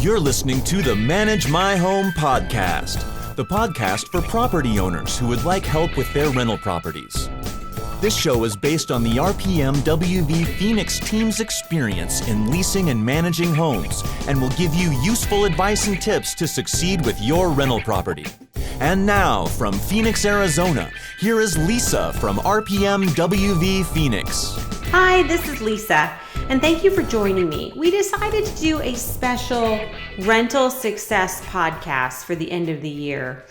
You're listening to the Manage My Home podcast, the podcast for property owners who would like help with their rental properties. This show is based on the RPM WV Phoenix team's experience in leasing and managing homes and will give you useful advice and tips to succeed with your rental property. And now, from Phoenix, Arizona, here is Lisa from RPM WV Phoenix. Hi, this is Lisa, and thank you for joining me. We decided to do a special rental success podcast for the end of the year.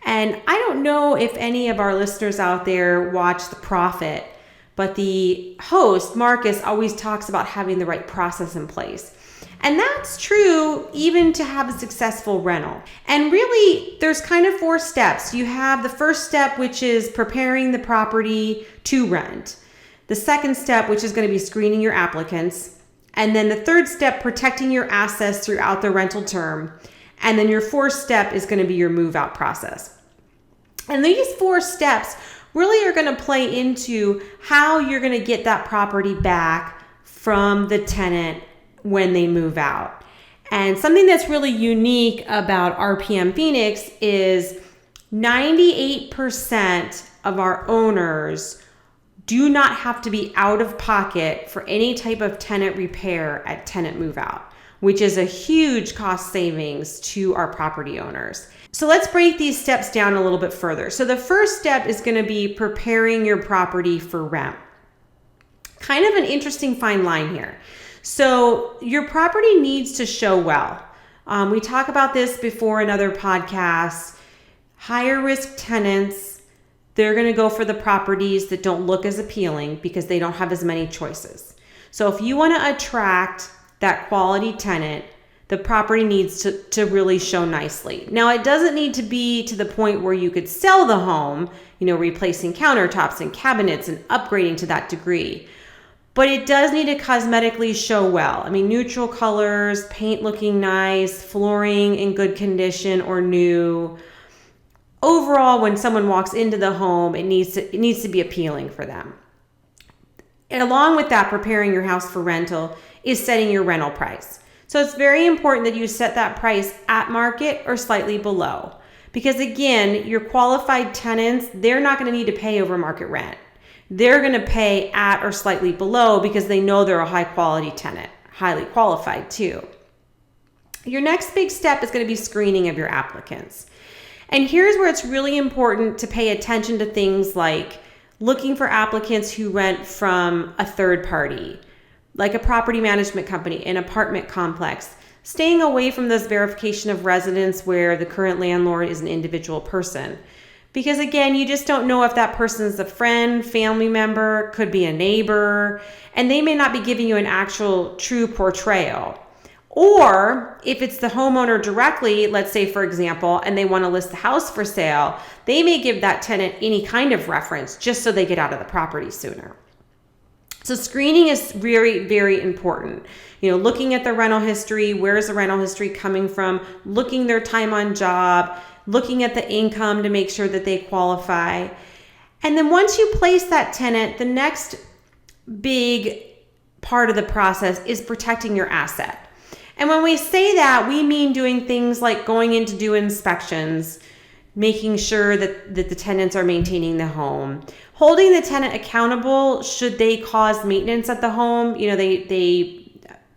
And I don't know if any of our listeners out there watch The Profit, but the host, Marcus, always talks about having the right process in place. And that's true even to have a successful rental. And really, there's kind of 4 steps. You have the first step, which is preparing the property to rent. The second step, which is going to be screening your applicants. And then the third step, protecting your assets throughout the rental term. And then your 4th step is going to be your move-out process. And these 4 steps really are going to play into how you're going to get that property back from the tenant when they move out. And something that's really unique about RPM Phoenix is 98% of our owners do not have to be out of pocket for any type of tenant repair at tenant move out, which is a huge cost savings to our property owners. So let's break these steps down a little bit further. So the first step is going to be preparing your property for rent. Kind of an interesting fine line here. So your property needs to show well. We talk about this before in other podcasts. Higher risk tenants, they're going to go for the properties that don't look as appealing because they don't have as many choices. So if you want to attract that quality tenant, the property needs to really show nicely. Now, it doesn't need to be to the point where you could sell the home, replacing countertops and cabinets and upgrading to that degree. But it does need to cosmetically show well. I mean, neutral colors, paint looking nice, flooring in good condition or new. Overall, when someone walks into the home, it needs to be appealing for them. And along with that, preparing your house for rental is setting your rental price. So it's very important that you set that price at market or slightly below. Because again, your qualified tenants, they're not going to need to pay over market rent. They're going to pay at or slightly below because they know they're a high quality tenant, highly qualified too. Your next big step is going to be screening of your applicants. And here's where it's really important to pay attention to things like looking for applicants who rent from a third party, like a property management company, an apartment complex, staying away from this verification of residence where the current landlord is an individual person. Because again, you just don't know if that person is a friend, family member, could be a neighbor, and they may not be giving you an actual true portrayal. Or if it's the homeowner directly, let's say for example, and they want to list the house for sale, they may give that tenant any kind of reference just so they get out of the property sooner. So screening is very, very important. Looking at the rental history, where's the rental history coming from, looking their time on job, looking at the income to make sure that they qualify. And then once you place that tenant, the next big part of the process is protecting your asset. And when we say that, we mean doing things like going in to do inspections, making sure that the tenants are maintaining the home, holding the tenant accountable should they cause maintenance at the home. They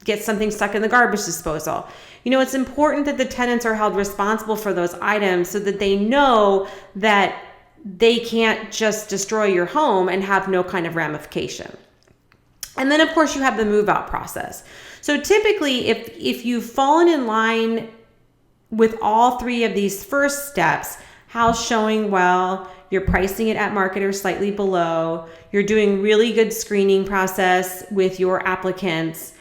get something stuck in the garbage disposal. It's important that the tenants are held responsible for those items so that they know that they can't just destroy your home and have no kind of ramification. And then, of course, you have the move-out process. So typically, if you've fallen in line with all 3 of these first steps, house showing well, you're pricing it at market or slightly below, you're doing really good screening process with your applicants,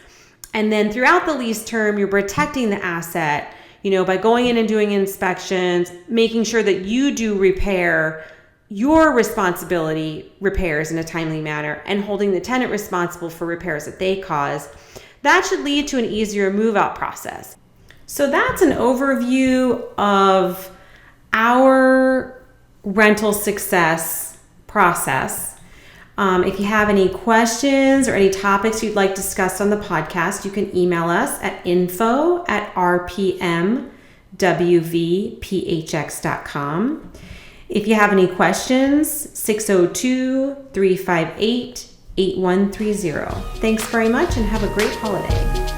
and then throughout the lease term, you're protecting the asset, by going in and doing inspections, making sure that you do repair your responsibility repairs in a timely manner, and holding the tenant responsible for repairs that they cause. That should lead to an easier move-out process. So that's an overview of our rental success process. If you have any questions or any topics you'd like discussed on the podcast, you can email us at info@rpmwvphx.com. If you have any questions, 602-358-8130. Thanks very much and have a great holiday.